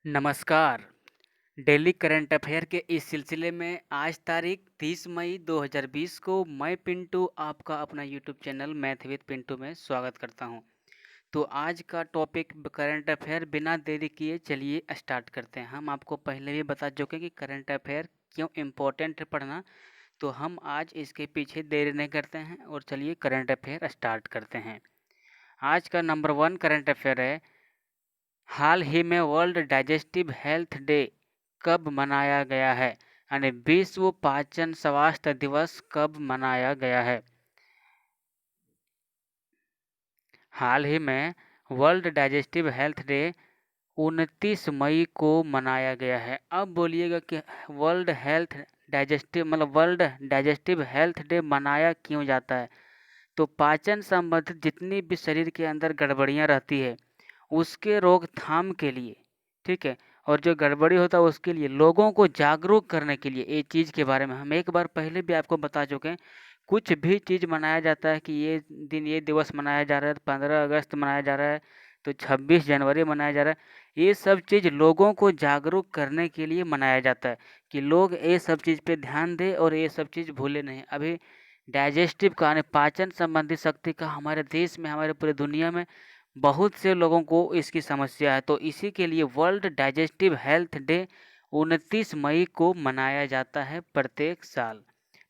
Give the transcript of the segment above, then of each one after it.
नमस्कार। Daily current affair के इस सिलसिले में आज तारीख 30 मई 2020 को मैं पिंटू आपका अपना YouTube channel math with Pintu में स्वागत करता हूं। तो आज का टॉपिक करंट अफेयर बिना देरी किए चलिए स्टार्ट करते हैं। हम आपको पहले भी बता चुके हैं कि करंट अफेयर क्यों इम्पोर्टेंट है पढ़ना, तो हम आज इसके पीछे देरी नहीं करते हैं और चलिए करंट अफेयर स्टार्ट करते हैं। आज का नंबर 1 करंट अफेयर है, हाल ही में वर्ल्ड डाइजेस्टिव हेल्थ डे कब मनाया गया है? यानी विश्व पाचन स्वास्थ्य दिवस कब मनाया गया है? हाल ही में वर्ल्ड डाइजेस्टिव हेल्थ डे 29 मई को मनाया गया है। अब बोलिएगा कि वर्ल्ड डाइजेस्टिव हेल्थ डे मनाया क्यों जाता है? तो पाचन संबंधित जितनी भी शरीर के अंदर गड़बड़ियाँ रहती है उसके रोकथाम के लिए, ठीक है, और जो गड़बड़ी होता है उसके लिए लोगों को जागरूक करने के लिए ये चीज़ के बारे में हम एक बार पहले भी आपको बता चुके हैं। कुछ भी चीज़ मनाया जाता है कि ये दिन ये दिवस मनाया जा रहा है, 15 अगस्त मनाया जा रहा है, तो 26 जनवरी मनाया जा रहा है, ये सब चीज़ लोगों को जागरूक करने के लिए मनाया जाता है कि लोग ये सब चीज़ पे ध्यान दें और ये सब चीज़ भूले नहीं। अभी डाइजेस्टिव का यानी पाचन संबंधी शक्ति का हमारे देश में, हमारे पूरी दुनिया में बहुत से लोगों को इसकी समस्या है, तो इसी के लिए वर्ल्ड डाइजेस्टिव हेल्थ डे 29 मई को मनाया जाता है प्रत्येक साल।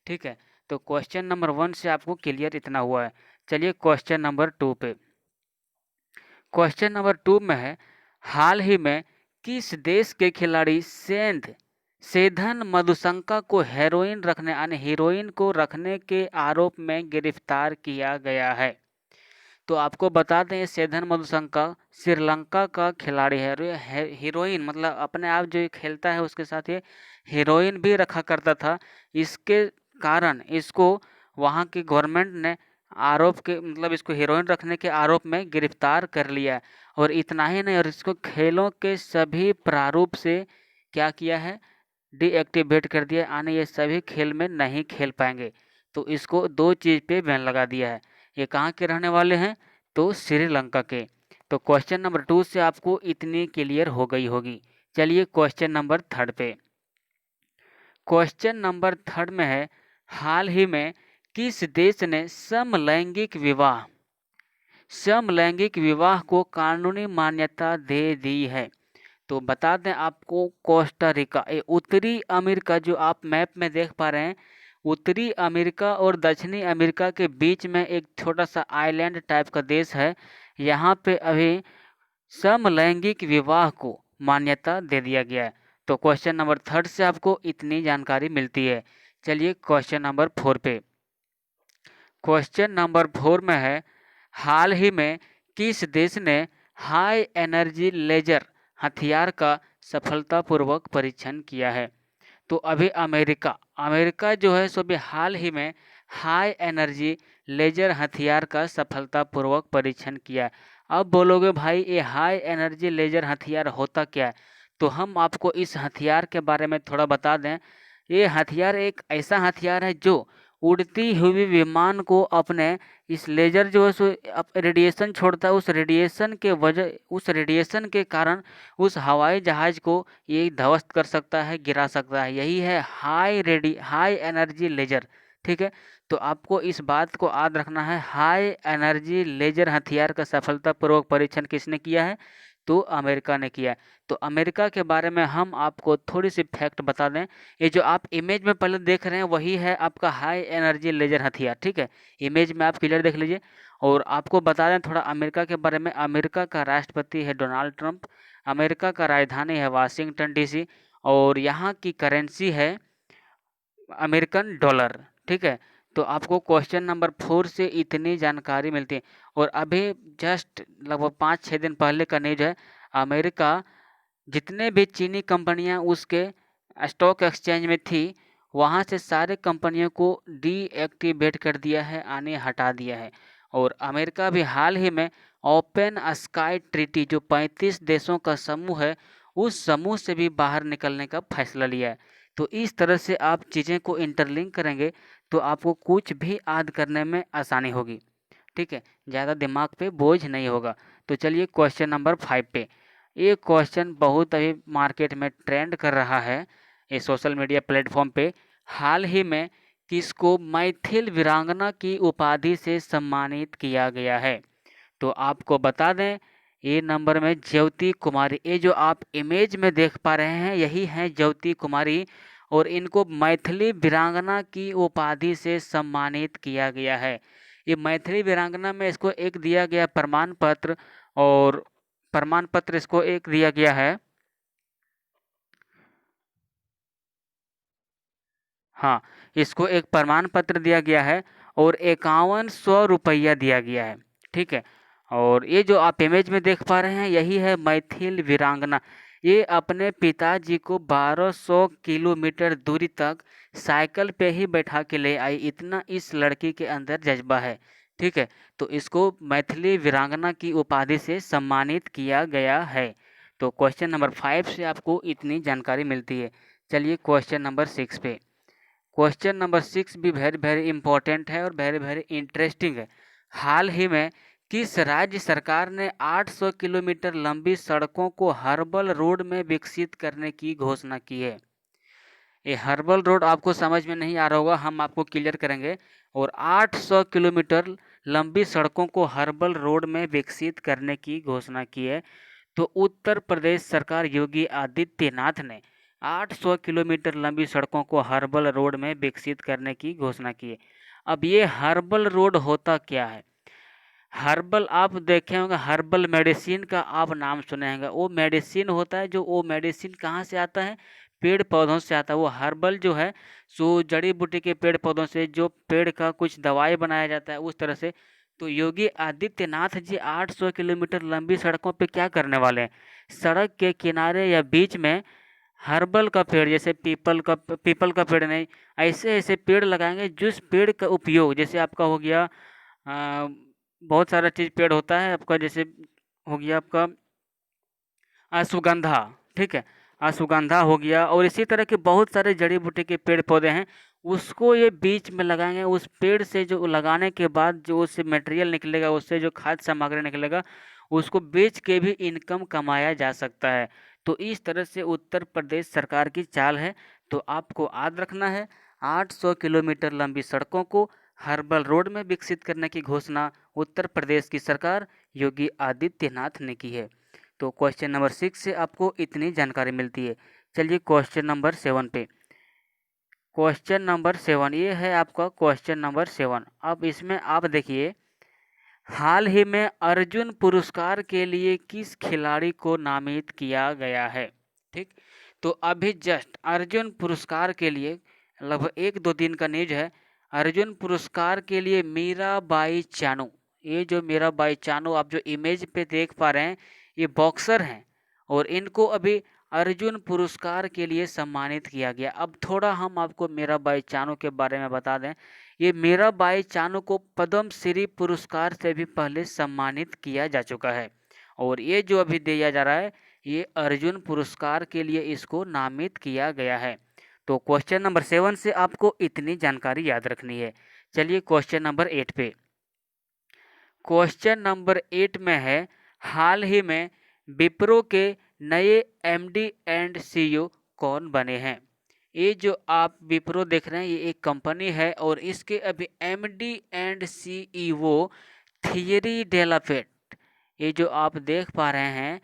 ठीक है, तो क्वेश्चन नंबर 1 से आपको क्लियर इतना हुआ है। चलिए क्वेश्चन नंबर 2 पे। क्वेश्चन नंबर 2 में है, हाल ही में किस देश के खिलाड़ी सेधन मधुशंका को हीरोइन को रखने के आरोप में गिरफ्तार किया गया है? तो आपको बता दें, सेधन मधुशंका श्रीलंका का खिलाड़ी है और ये हीरोइन मतलब अपने आप जो खेलता है उसके साथ ये हीरोइन भी रखा करता था। इसके कारण इसको वहाँ की गवर्नमेंट ने इसको हीरोइन रखने के आरोप में गिरफ्तार कर लिया। और इतना ही नहीं, और इसको खेलों के सभी प्रारूप से क्या किया है, डीएक्टिवेट कर दिया, यानी ये सभी खेल में नहीं खेल पाएंगे। तो इसको 2 चीज़ पे बैन लगा दिया है। ये कहाँ के रहने वाले हैं? तो श्रीलंका के। तो क्वेश्चन नंबर 2 से आपको इतनी क्लियर हो गई होगी। चलिए क्वेश्चन नंबर 3 पे। क्वेश्चन नंबर 3 में है, हाल ही में किस देश ने समलैंगिक विवाह को कानूनी मान्यता दे दी है? तो बता दें आपको, कोस्टा रिका, ये उत्तरी अमेरिका जो आप मैप में देख पा रहे हैं, उत्तरी अमेरिका और दक्षिणी अमेरिका के बीच में एक छोटा सा आइलैंड टाइप का देश है। यहाँ पे अभी समलैंगिक विवाह को मान्यता दे दिया गया है। तो क्वेश्चन नंबर 3 से आपको इतनी जानकारी मिलती है। चलिए क्वेश्चन नंबर 4 पे। क्वेश्चन नंबर 4 में है, हाल ही में किस देश ने हाई एनर्जी लेजर हथियार का सफलतापूर्वक परीक्षण किया है? तो अभी अमेरिका जो है सो भी हाल ही में हाई एनर्जी लेजर हथियार का सफलतापूर्वक परीक्षण किया है। अब बोलोगे भाई ये हाई एनर्जी लेजर हथियार होता क्या है? तो हम आपको इस हथियार के बारे में थोड़ा बता दें। ये हथियार एक ऐसा हथियार है जो उड़ती हुई विमान को अपने इस लेजर जो है सो रेडिएशन छोड़ता है, उस रेडिएशन के कारण उस हवाई जहाज को ये ध्वस्त कर सकता है, गिरा सकता है। यही है हाई एनर्जी लेजर। ठीक है, तो आपको इस बात को याद रखना है, हाई एनर्जी लेजर हथियार का सफलतापूर्वक परीक्षण किसने किया है? तो अमेरिका ने किया है। तो अमेरिका के बारे में हम आपको थोड़ी सी फैक्ट बता दें। ये जो आप इमेज में पहले देख रहे हैं वही है आपका हाई एनर्जी लेजर हथियार। ठीक है, इमेज में आप क्लियर देख लीजिए। और आपको बता दें थोड़ा अमेरिका के बारे में। अमेरिका का राष्ट्रपति है डोनाल्ड ट्रंप। अमेरिका का राजधानी है वाशिंगटन डीसी। और यहाँ की करेंसी है अमेरिकन डॉलर। ठीक है, तो आपको क्वेश्चन नंबर 4 से इतनी जानकारी मिलती है। और अभी जस्ट लगभग 5-6 दिन पहले का न्यूज है, अमेरिका जितने भी चीनी कंपनियां उसके स्टॉक एक्सचेंज में थी वहां से सारे कंपनियों को डीएक्टिवेट कर दिया है, यानी हटा दिया है। और अमेरिका भी हाल ही में ओपन स्काई ट्रीटी जो 35 देशों का समूह है, उस समूह से भी बाहर निकलने का फैसला लिया है। तो इस तरह से आप चीज़ें को इंटरलिंक करेंगे तो आपको कुछ भी याद करने में आसानी होगी। ठीक है, ज़्यादा दिमाग पे बोझ नहीं होगा। तो चलिए क्वेश्चन नंबर 5 पे। ये क्वेश्चन बहुत अभी मार्केट में ट्रेंड कर रहा है, ये सोशल मीडिया प्लेटफॉर्म पे। हाल ही में किसको मैथिल वीरांगना की उपाधि से सम्मानित किया गया है? तो आपको बता दें, ये नंबर में ज्योति कुमारी, ये जो आप इमेज में देख पा रहे हैं यही हैं ज्योति कुमारी, और इनको मैथिली वीरांगना की उपाधि से सम्मानित किया गया है। ये मैथिली वीरांगना में इसको एक दिया गया प्रमाण पत्र, और प्रमाण पत्र इसको एक दिया गया है, हाँ, इसको एक प्रमाण पत्र दिया गया है और 5100 रुपया दिया गया है। ठीक है, और ये जो आप इमेज में देख पा रहे हैं यही है मैथिल वीरांगना। ये अपने पिताजी को 1200 किलोमीटर दूरी तक साइकिल पे ही बैठा के ले आई, इतना इस लड़की के अंदर जज्बा है। ठीक है, तो इसको मैथिली वीरांगना की उपाधि से सम्मानित किया गया है। तो क्वेश्चन नंबर 5 से आपको इतनी जानकारी मिलती है। चलिए क्वेश्चन नंबर 6 पे। क्वेश्चन नंबर 6 भी वेरी वेरी इंपॉर्टेंट है और वेरी वेरी इंटरेस्टिंग है। हाल ही में किस राज्य सरकार ने 800 किलोमीटर लंबी सड़कों को हर्बल रोड में विकसित करने की घोषणा की है? ये हर्बल रोड आपको समझ में नहीं आ रहा होगा, हम आपको क्लियर करेंगे। और 800 किलोमीटर लंबी सड़कों को हर्बल रोड में विकसित करने की घोषणा की है। तो उत्तर प्रदेश सरकार योगी आदित्यनाथ ने 800 किलोमीटर लंबी सड़कों को हर्बल रोड में विकसित करने की घोषणा की है। अब ये हर्बल रोड होता क्या है? हर्बल आप देखे होंगे, हर्बल मेडिसिन का आप नाम सुने होंगे। वो मेडिसिन होता है, जो वो मेडिसिन कहाँ से आता है? पेड़ पौधों से आता है। वो हर्बल जो है सो जड़ी बूटी के पेड़ पौधों से, जो पेड़ का कुछ दवाई बनाया जाता है उस तरह से। तो योगी आदित्यनाथ जी 800 किलोमीटर लंबी सड़कों पे क्या करने वाले हैं? सड़क के किनारे या बीच में हर्बल का पेड़, जैसे पीपल का पेड़ नहीं, ऐसे ऐसे पेड़ लगाएंगे जिस पेड़ का उपयोग, जैसे आपका हो गया बहुत सारा चीज़ पेड़ होता है आपका, जैसे हो गया आपका अश्वगंधा। ठीक है, अश्वगंधा हो गया, और इसी तरह के बहुत सारे जड़ी बूटी के पेड़ पौधे हैं, उसको ये बीच में लगाएंगे। उस पेड़ से जो लगाने के बाद जो उससे मटेरियल निकलेगा, उससे जो खाद्य सामग्री निकलेगा, उसको बेच के भी इनकम कमाया जा सकता है। तो इस तरह से उत्तर प्रदेश सरकार की चाल है। तो आपको याद रखना है, 800 किलोमीटर लंबी सड़कों को हर्बल रोड में विकसित करने की घोषणा उत्तर प्रदेश की सरकार योगी आदित्यनाथ ने की है। तो क्वेश्चन नंबर 6 से आपको इतनी जानकारी मिलती है। चलिए क्वेश्चन नंबर 7 पे। क्वेश्चन नंबर 7 ये है आपका क्वेश्चन नंबर 7। अब इसमें आप देखिए, हाल ही में अर्जुन पुरस्कार के लिए किस खिलाड़ी को नामित किया गया है? ठीक, तो अभी जस्ट अर्जुन पुरस्कार के लिए लगभग 1-2 दिन का न्यूज है। अर्जुन पुरस्कार के लिए मीराबाई चानू, ये जो मीराबाई चानू आप जो इमेज पे देख पा रहे हैं, ये बॉक्सर हैं, और इनको अभी अर्जुन पुरस्कार के लिए सम्मानित किया गया। अब थोड़ा हम आपको मीराबाई चानू के बारे में बता दें। ये मीराबाई चानू को पद्म श्री पुरस्कार से भी पहले सम्मानित किया जा चुका है, और ये जो अभी दिया जा रहा है ये अर्जुन पुरस्कार के लिए इसको नामित किया गया है। तो क्वेश्चन नंबर 7 से आपको इतनी जानकारी याद रखनी है। चलिए क्वेश्चन नंबर 8 पे। क्वेश्चन नंबर 8 में है, हाल ही में विप्रो के नए एमडी एंड सीईओ कौन बने हैं? ये जो आप विप्रो देख रहे हैं ये एक कंपनी है, और इसके अभी एमडी एंड सीईओ थियरी डेलापेट, ये जो आप देख पा रहे हैं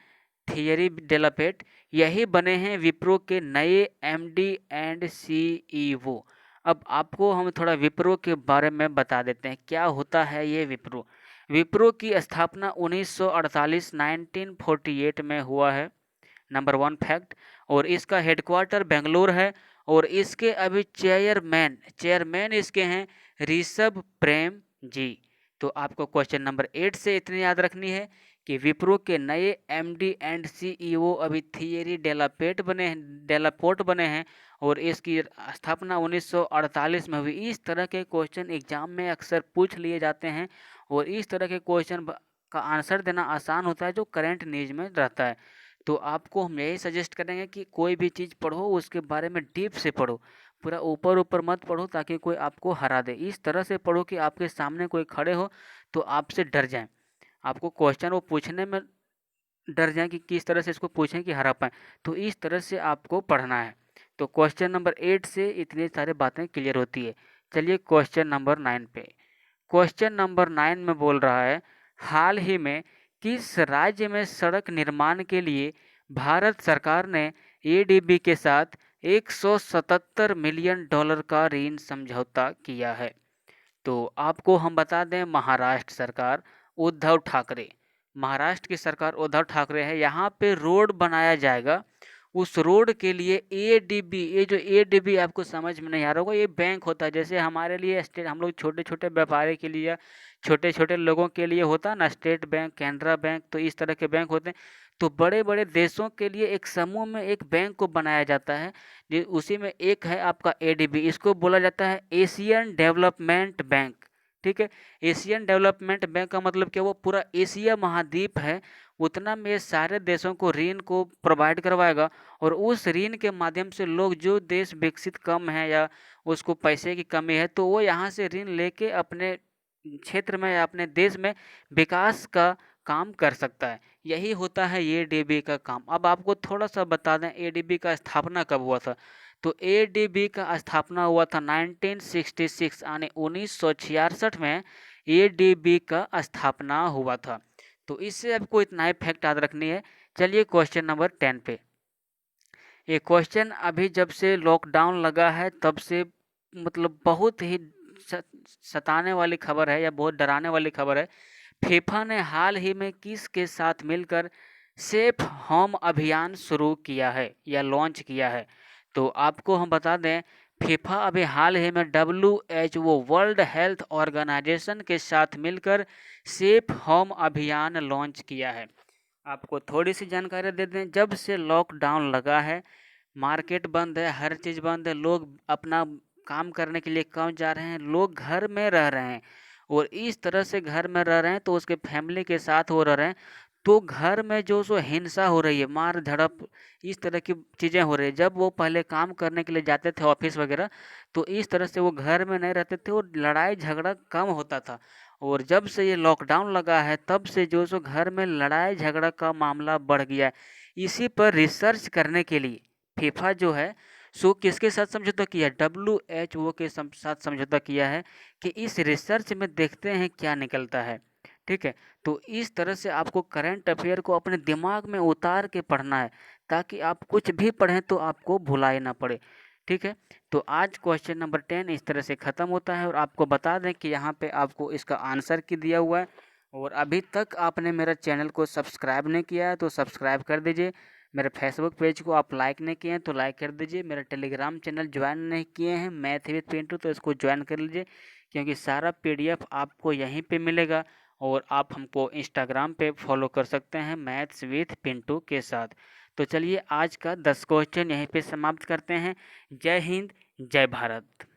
थियरी डेलापेट, यही बने हैं विप्रो के नए एमडी एंड सीईओ। अब आपको हम थोड़ा विप्रो के बारे में बता देते हैं क्या होता है ये विप्रो। विप्रो की स्थापना 1948 1948 में हुआ है, नंबर 1 फैक्ट। और इसका हेडक्वार्टर बेंगलोर है, और इसके अभी चेयरमैन चेयरमैन इसके हैं ऋषभ प्रेम जी। तो आपको क्वेश्चन नंबर 8 से इतनी याद रखनी है कि विप्रो के नए एमडी एंड सीईओ अभी थियरी डेलापोर्ट बने हैं, और इसकी स्थापना 1948 में हुई। इस तरह के क्वेश्चन एग्जाम में अक्सर पूछ लिए जाते हैं, और इस तरह के क्वेश्चन का आंसर देना आसान होता है जो करंट न्यूज में रहता है। तो आपको हम यही सजेस्ट करेंगे कि कोई भी चीज़ पढ़ो उसके बारे में डीप से पढ़ो, पूरा ऊपर ऊपर मत पढ़ो ताकि कोई आपको हरा दे। इस तरह से पढ़ो कि आपके सामने कोई खड़े हो तो आपसे डर जाए, आपको क्वेश्चन वो पूछने में डर जाएं कि किस तरह से इसको पूछें कि हरा पाएँ। तो इस तरह से आपको पढ़ना है। तो क्वेश्चन नंबर 8 से इतनी सारी बातें क्लियर होती है। चलिए क्वेश्चन नंबर 9 पे। क्वेश्चन नंबर 9 में बोल रहा है, हाल ही में किस राज्य में सड़क निर्माण के लिए भारत सरकार ने एडीबी के साथ $177 मिलियन का ऋण समझौता किया है? तो आपको हम बता दें, महाराष्ट्र सरकार उद्धव ठाकरे, महाराष्ट्र की सरकार उद्धव ठाकरे है, यहाँ पे रोड बनाया जाएगा। उस रोड के लिए एडीबी, ये जो एडीबी आपको समझ में नहीं आ रहा होगा, ये बैंक होता है। जैसे हमारे लिए स्टेट, हम लोग छोटे छोटे व्यापारी के लिए, छोटे छोटे लोगों के लिए होता है ना, स्टेट बैंक, कैनरा बैंक, तो इस तरह के बैंक होते हैं। तो बड़े बड़े देशों के लिए एक समूह में एक बैंक को बनाया जाता है, उसी में एक है आपका एडीबी। इसको बोला जाता है एशियन डेवलपमेंट बैंक। ठीक है, एशियन डेवलपमेंट बैंक का मतलब क्या, वो पूरा एशिया महाद्वीप है उतना में सारे देशों को ऋण को प्रोवाइड करवाएगा। और उस ऋण के माध्यम से लोग, जो देश विकसित कम है या उसको पैसे की कमी है, तो वो यहाँ से ऋण लेके अपने क्षेत्र में या अपने देश में विकास का काम कर सकता है। यही होता है एडीबी का काम। अब आपको थोड़ा सा बता दें एडीबी का स्थापना कब हुआ था। तो एडीबी का स्थापना हुआ था 1966 यानी 1966 में एडीबी का स्थापना हुआ था। तो इससे आपको इतना ही फैक्ट याद रखनी है। चलिए क्वेश्चन नंबर 10 पे। ये क्वेश्चन अभी जब से लॉकडाउन लगा है तब से मतलब बहुत ही सताने वाली खबर है या बहुत डराने वाली खबर है। फीफा ने हाल ही में किसके साथ मिलकर सेफ होम अभियान शुरू किया है या लॉन्च किया है? तो आपको हम बता दें, फीफा अभी हाल ही में WHO वर्ल्ड हेल्थ ऑर्गेनाइजेशन के साथ मिलकर सेफ होम अभियान लॉन्च किया है। आपको थोड़ी सी जानकारी दे दें, जब से लॉकडाउन लगा है, मार्केट बंद है, हर चीज़ बंद है, लोग अपना काम करने के लिए कम जा रहे हैं, लोग घर में रह रहे हैं। और इस तरह से घर में रह रहे हैं तो उसके फैमिली के साथ वो रह रहे हैं, तो घर में जो सो हिंसा हो रही है, मार झड़प, इस तरह की चीज़ें हो रही है। जब वो पहले काम करने के लिए जाते थे ऑफिस वगैरह, तो इस तरह से वो घर में नहीं रहते थे और लड़ाई झगड़ा कम होता था। और जब से ये लॉकडाउन लगा है तब से जो सो घर में लड़ाई झगड़ा का मामला बढ़ गया है। इसी पर रिसर्च करने के लिए फीफा जो है सो किसके साथ समझौता किया? WHO के साथ समझौता किया है कि इस रिसर्च में देखते हैं क्या निकलता है। ठीक है, तो इस तरह से आपको करंट अफेयर को अपने दिमाग में उतार के पढ़ना है, ताकि आप कुछ भी पढ़ें तो आपको भुलाए ना पड़े। ठीक है, तो आज क्वेश्चन नंबर 10 इस तरह से ख़त्म होता है। और आपको बता दें कि यहाँ पे आपको इसका आंसर की दिया हुआ है। और अभी तक आपने मेरा चैनल को सब्सक्राइब नहीं किया है तो सब्सक्राइब कर दीजिए। मेरे फेसबुक पेज को आप लाइक नहीं किए हैं तो लाइक कर दीजिए। मेरा टेलीग्राम चैनल ज्वाइन नहीं किए हैं मैथ विद पिंटू, तो इसको ज्वाइन कर लीजिए, क्योंकि सारा PDF आपको यहीं पे मिलेगा। और आप हमको इंस्टाग्राम पे फॉलो कर सकते हैं मैथ्स विद पिंटू के साथ। तो चलिए आज का 10 क्वेश्चन यहीं पे समाप्त करते हैं। जय हिंद, जय भारत।